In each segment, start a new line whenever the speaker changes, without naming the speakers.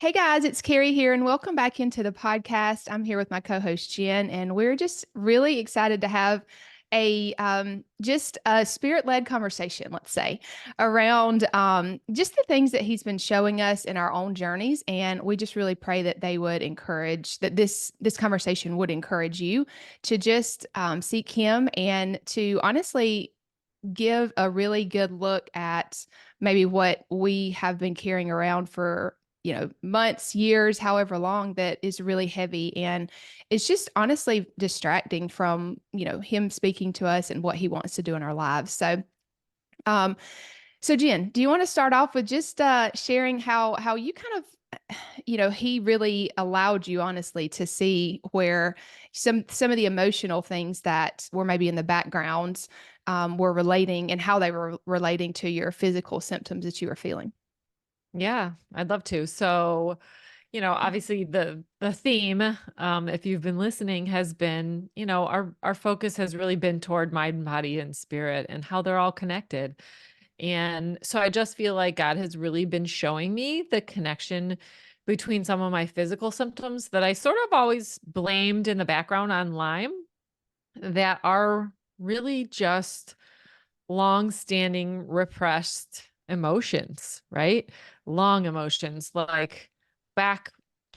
Hey guys, it's Kari here, and welcome back into the podcast. I'm here with my co-host Jenn, and we're just really excited to have a just a spirit-led conversation, let's say, around just the things that he's been showing us in our own journeys. And we just really pray that they would encourage that this conversation would encourage you to just seek him and to honestly give a really good look at maybe what we have been carrying around for months, years, however long, that is really heavy, and it's just honestly distracting from him speaking to us and what he wants to do in our lives. Um so Jenn, do you want to start off with just sharing how you kind of he really allowed you honestly to see where some of the emotional things that were maybe in the background were relating, and how they were relating to your physical symptoms that you were feeling?
Yeah, I'd love to. So, obviously the theme, if you've been listening, has been, our focus has really been toward mind, body, and spirit and how they're all connected. And so I just feel like God has really been showing me the connection between some of my physical symptoms that I sort of always blamed in the background on Lyme that are really just long-standing repressed emotions, right? Long emotions, like back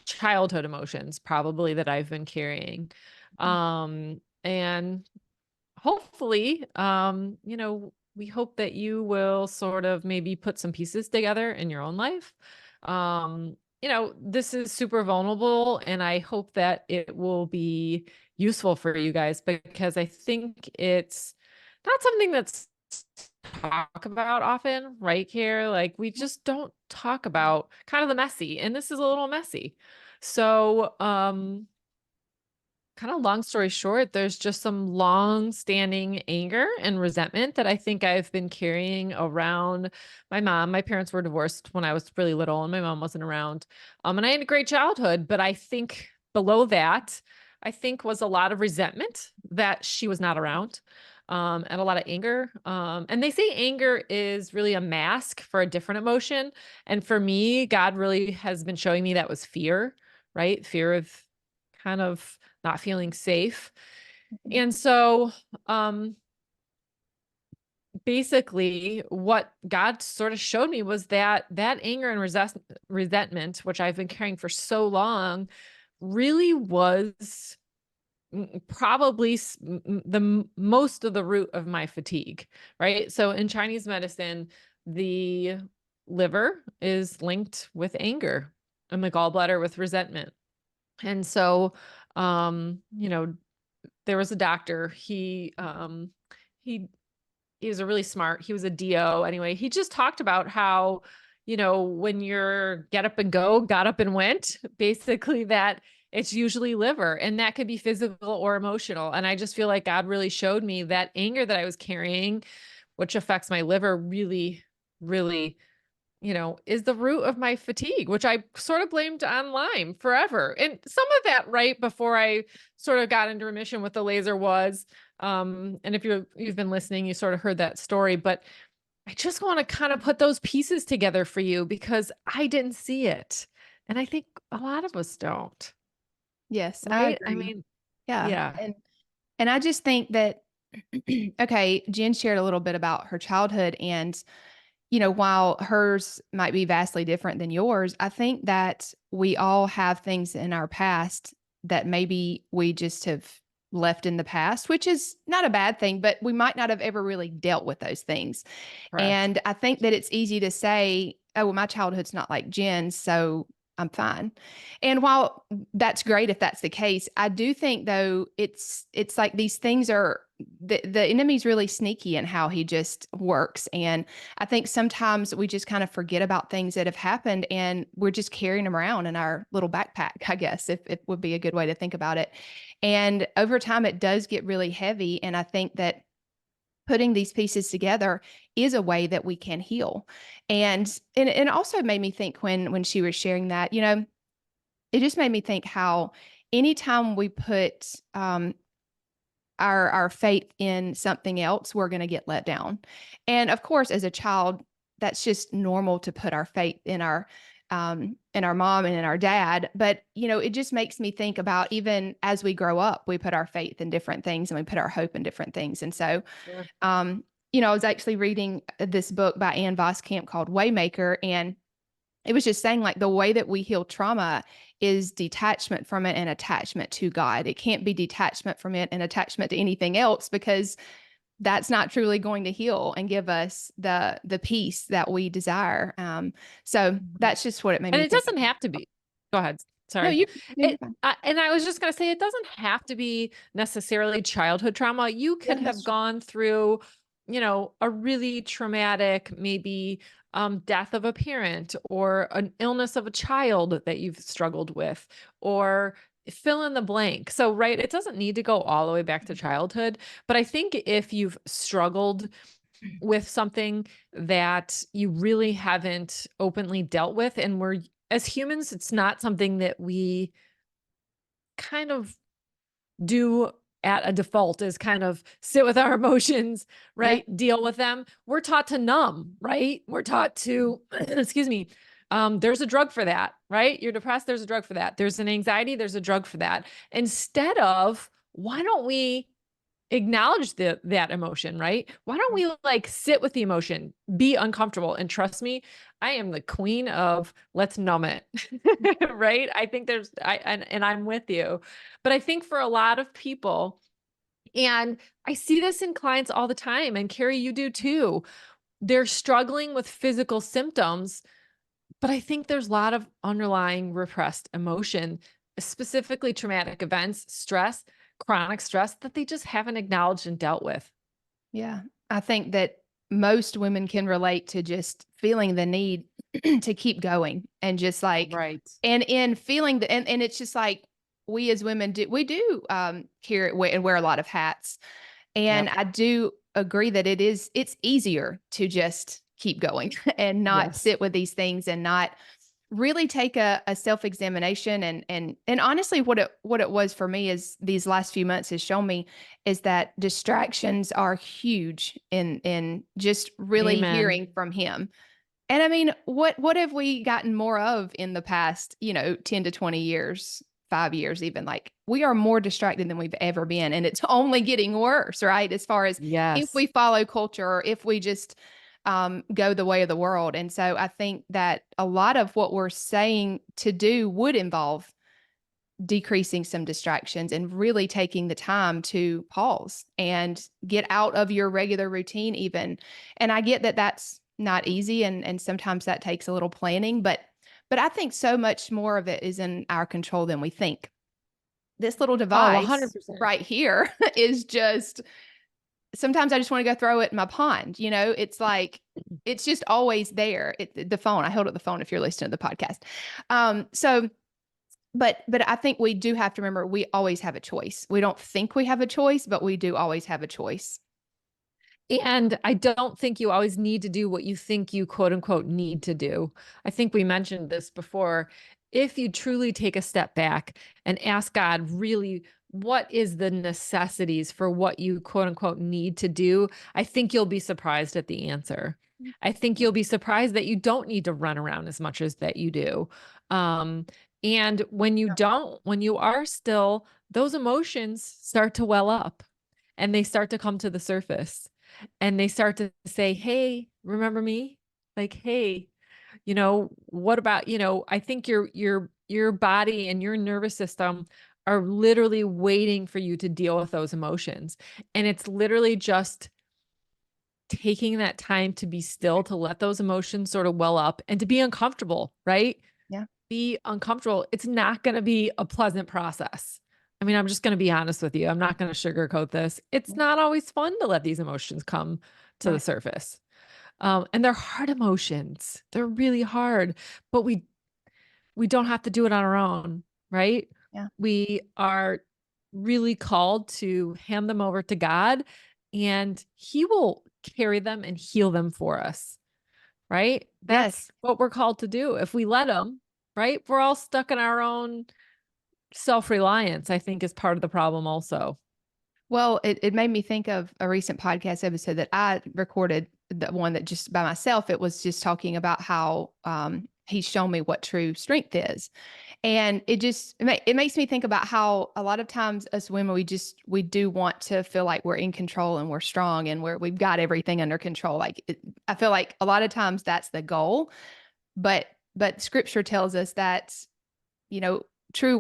childhood emotions, probably that I've been carrying. And hopefully, we hope that you will sort of maybe put some pieces together in your own life. This is super vulnerable, and I hope that it will be useful for you guys because I think it's not something that's talk about often, right, Care? Like we just don't talk about kind of the messy, and this is a little messy. So, kind of long story short, there's just some long standing anger and resentment that I think I've been carrying around my parents were divorced when I was really little and my mom wasn't around. And I had a great childhood, but I think below that, I think was a lot of resentment that she was not around. And a lot of anger. And they say anger is really a mask for a different emotion. And for me, God really has been showing me that was fear, right? Fear of kind of not feeling safe.
Mhm.
And so, basically what God sort of showed me was that anger and resentment, which I've been carrying for so long, really was probably most of the root of my fatigue, right? So in Chinese medicine, the liver is linked with anger and the gallbladder with resentment. And so, um, you know, there was a doctor. He he was a really smart. He was a DO. Anyway, he just talked about how, when you're get up and go, got up and went, basically that it's usually liver and that could be physical or emotional. And I just feel like God really showed me that anger that I was carrying, which affects my liver really, really is the root of my fatigue, which I sort of blamed on Lyme forever. And some of that right before I sort of got into remission with the laser was, and if you've been listening, you sort of heard that story, but I just want to kind of put those pieces together for you because I didn't see it. And I think a lot of us don't,
Yes, I
right? I
agree.
mean,
Yeah.
yeah,
And I just think that okay, Jen shared a little bit about her childhood, and while hers might be vastly different than yours, I think that we all have things in our past that maybe we just have left in the past, which is not a bad thing, but we might not have ever really dealt with those things.
correct.
And I think that it's easy to say, oh, well, my childhood's not like Jen's, so I'm fine. And while that's great if that's the case, I do think though it's like these things are the enemy's really sneaky in how he just works. And I think sometimes we just kind of forget about things that have happened and we're just carrying them around in our little backpack, I guess, if it would be a good way to think about it. And over time it does get really heavy. And I think that putting these pieces together is a way that we can heal. And it also made me think when she was sharing that, it just made me think how anytime we put our faith in something else, we're going to get let down. And of course, as a child, that's just normal to put our faith in our in our mom and in our dad. But, it just makes me think about, even as we grow up, we put our faith in different things and we put our hope in different things. And so,
Sure.
I was actually reading this book by Ann Voskamp called Waymaker, and it was just saying, like, the way that we heal trauma is detachment from it and attachment to God. It can't be detachment from it and attachment to anything else, because that's not truly going to heal and give us the peace that we desire. So that's just what it made
And
me
it
think
doesn't
of.
have to be. Go ahead.
No,
Sorry.
you're fine.
And I was just going to say, it doesn't have to be necessarily childhood trauma. You
Yeah,
could
that's
have
true.
gone through, a really traumatic, maybe death of a parent, or an illness of a child that you've struggled with, or fill in the blank. So, right, it doesn't need to go all the way back to childhood. But I think if you've struggled with something that you really haven't openly dealt with, and we're, as humans, it's not something that we kind of do at a default, is kind of sit with our emotions,
Yeah.
right? Deal with them. We're taught to numb, right? We're taught to, excuse me, there's a drug for that, right? You're depressed, there's a drug for that. There's an anxiety, there's a drug for that. Instead of, why don't we acknowledge that emotion, right? Why don't we sit with the emotion, be uncomfortable, and trust me, I am the queen of let's numb it. Right? I think and I'm with you. But I think for a lot of people, and I see this in clients all the time, and Kari, you do too. They're struggling with physical symptoms, but I think there's a lot of underlying repressed emotion, specifically traumatic events, stress, chronic stress, that they just haven't acknowledged and dealt with.
Yeah. I think that most women can relate to just feeling the need to keep going, and just like,
Right.
and in feeling and it's just like, we as women do carry and wear a lot of hats. And
Yep.
I do agree that it's easier to just keep going and not
Yes.
sit with these things, and not really take a self-examination. And honestly, what it was for me is, these last few months has shown me, is that distractions are huge in just really
Amen.
hearing from him. And I mean, what have we gotten more of in the past, 10 to 20 years, 5 years even? Like, we are more distracted than we've ever been. And it's only getting worse, right? As far as if
Yes.
we follow culture, or if we just go the way of the world. And so I think that a lot of what we're saying to do would involve decreasing some distractions and really taking the time to pause and get out of your regular routine even. And I get that that's not easy, and sometimes that takes a little planning, but I think so much more of it is in our control than we think. This little
Oh,
device
100%.
right here is just, sometimes I just want to go throw it in my pond. It's like, it's just always there. The phone, I held up the phone if you're listening to the podcast. So but I think we do have to remember, we always have a choice. We don't think we have a choice, but we do always have a choice.
And I don't think you always need to do what you think you quote unquote need to do. I think we mentioned this before. If you truly take a step back and ask God, really, what is the necessities for what you quote unquote need to do, I think you'll be surprised at the answer. I think you'll be surprised that you don't need to run around as much as that you do. And when you are still, those emotions start to well up and they start to come to the surface, and they start to say, hey, remember me? Like, hey, what about, I think your body and your nervous system are literally waiting for you to deal with those emotions. And it's literally just taking that time to be still, to let those emotions sort of well up and to be uncomfortable, right?
Yeah.
Be uncomfortable. It's not going to be a pleasant process. I mean, I'm just going to be honest with you. I'm not going to sugarcoat this. It's
Yeah.
not always fun to let these emotions come to the
Right.
surface. And they're hard emotions. They're really hard, but we don't have to do it on our own, right?
Yeah.
We are really called to hand them over to God, and he will carry them and heal them for us, right?
Yes.
That's what we're called to do. If we let them, right? We're all stuck in our own self-reliance, I think, is part of the problem also.
Well, it made me think of a recent podcast episode that I recorded, the one that just by myself. It was just talking about how he's shown me what true strength is. And it makes me think about how a lot of times us women, we do want to feel like we're in control and we're strong and we've got everything under control. I feel like a lot of times that's the goal, but scripture tells us that, you know, true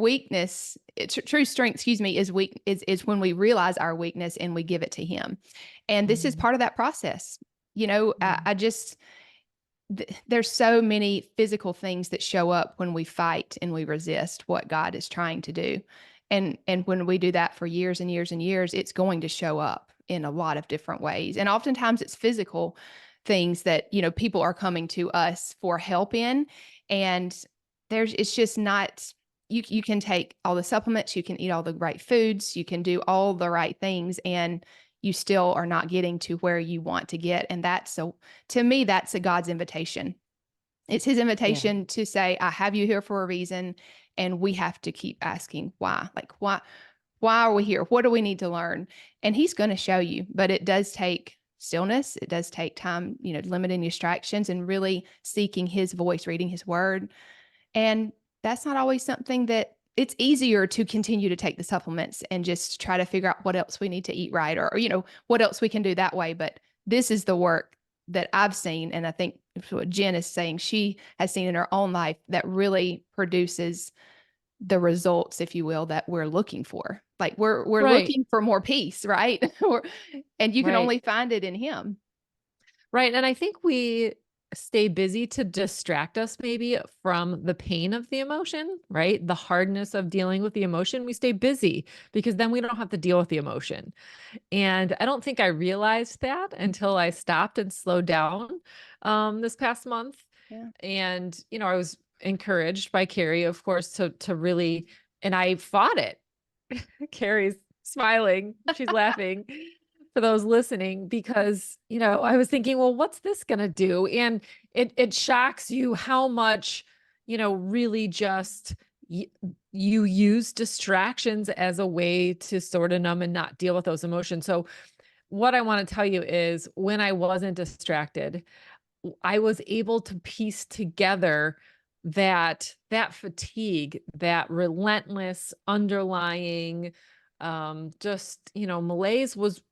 strength, excuse me, is when we realize our weakness and we give it to him. And this is
Mhm.
part of that process. You know,
Mhm.
there's so many physical things that show up when we fight and we resist what God is trying to do. And when we do that for years and years and years, it's going to show up in a lot of different ways. And oftentimes it's physical things that, you know, people are coming to us for help in. And it's just not, you can take all the supplements, you can eat all the right foods, you can do all the right things, and you still are not getting to where you want to get. And to me, that's a God's invitation. It's his
Yeah.
invitation to say, I have you here for a reason. And we have to keep asking why. Like, why are we here? What do we need to learn? And he's going to show you, but it does take stillness. It does take time, you know, limiting distractions and really seeking his voice, reading his word. And that's not always something that it's easier to continue to take the supplements and just try to figure out what else we need to eat right, or you know, what else we can do that way. But this is the work that I've seen. And I think what Jenn is saying, she has seen in her own life that really produces the results, if you will, that we're looking for. Like we're
Right.
looking for more peace, right? And you can
Right.
only find it in him.
Right. And I think we stay busy to distract us maybe from the pain of the emotion, right? The hardness of dealing with the emotion. We stay busy because then we don't have to deal with the emotion. And I don't think I realized that until I stopped and slowed down this past month.
Yeah.
And, you know, I was encouraged by Kari, of course, to really, and I fought it. Kari's smiling. She's laughing for those listening because, you know, I was thinking, well, what's this going to do? And it shocks you how much, you know, really just you use distractions as a way to sort of numb and not deal with those emotions. So what I want to tell you is when I wasn't distracted, I was able to piece together that fatigue, that relentless underlying just, you know, malaise was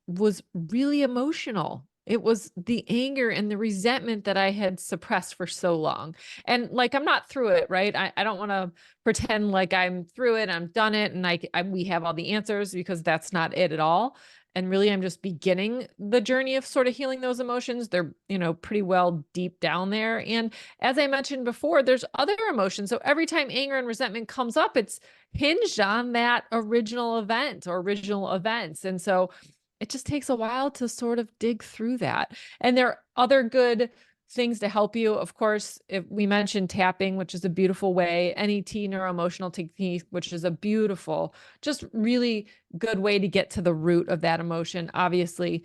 really emotional. It was the anger and the resentment that I had suppressed for so long. And like I'm not through it, right? I don't want to pretend like I'm through it, I'm done it, and we have all the answers because that's not it at all. And really, I'm just beginning the journey of sort of healing those emotions. They're, you know, pretty well deep down there. And as I mentioned before, there's other emotions. So every time anger and resentment comes up, it's hinged on that original event or original events. And so it just takes a while to sort of dig through that. And there are other good things to help you. Of course, if we mentioned tapping, which is a beautiful way, NET neuroemotional technique, which is a beautiful, just really good way to get to the root of that emotion. Obviously,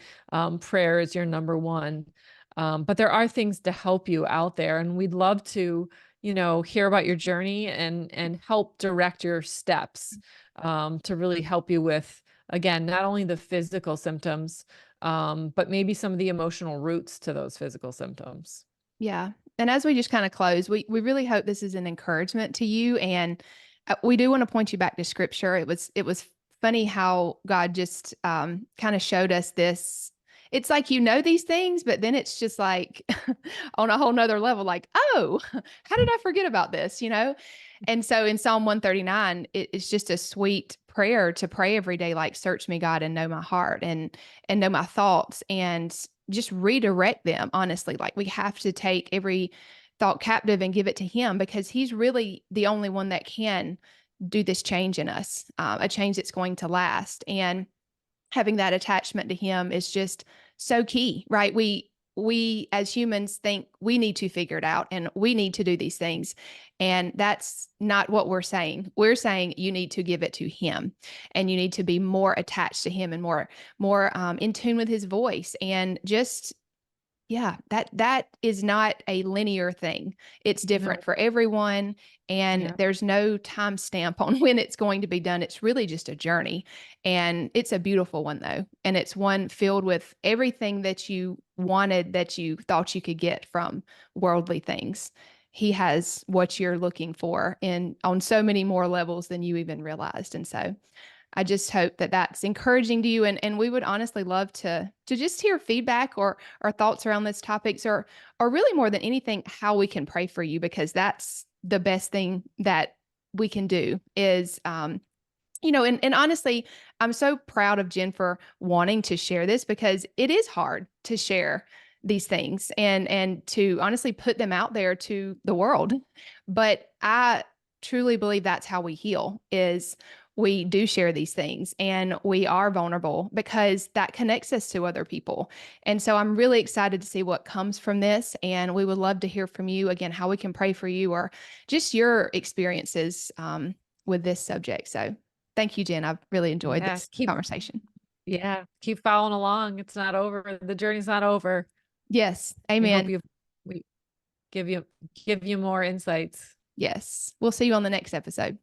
prayer is your number one. But there are things to help you out there. And we'd love to, you know, hear about your journey and help direct your steps to really help you with, again, not only the physical symptoms, but maybe some of the emotional roots to those physical symptoms.
Yeah. And as we just kind of close, we really hope this is an encouragement to you. And we do want to point you back to scripture. It was funny how God just kind of showed us this. It's like, you know, these things, but then it's just like on a whole nother level, like, oh, how did I forget about this? You know? And so in Psalm 139, it's just a sweet prayer to pray every day, like, search me, God, and know my heart and know my thoughts. And just redirect them, honestly. Like, we have to take every thought captive and give it to him, because he's really the only one that can do this change in us, a change that's going to last. And having that attachment to him is just so key, right? We as humans think we need to figure it out and we need to do these things, and that's not what we're saying. We're saying you need to give it to him, and you need to be more attached to him and more in tune with his voice. And just, yeah, that is not a linear thing. It's different
No.
for everyone, and
Yeah.
there's no time stamp on when it's going to be done. It's really just a journey, and it's a beautiful one though, and it's one filled with everything that you wanted, that you thought you could get from worldly things. he has what you're looking for in on so many more levels than you even realized. And so I just hope that that's encouraging to you. And we would honestly love to just hear feedback or thoughts around these topics, or really more than anything, how we can pray for you, because that's the best thing that we can do is, and honestly, I'm so proud of Jenn for wanting to share this, because it is hard to share these things and to honestly put them out there to the world. But I truly believe that's how we heal, is we do share these things and we are vulnerable, because that connects us to other people. And so I'm really excited to see what comes from this. And we would love to hear from you again, how we can pray for you, or just your experiences with this subject. So thank you, Jenn. I've really enjoyed
Yeah,
this conversation.
keep following along. It's not over. The journey's not over.
Yes.
We hope
Amen.
we give you more insights.
Yes. We'll see you on the next episode.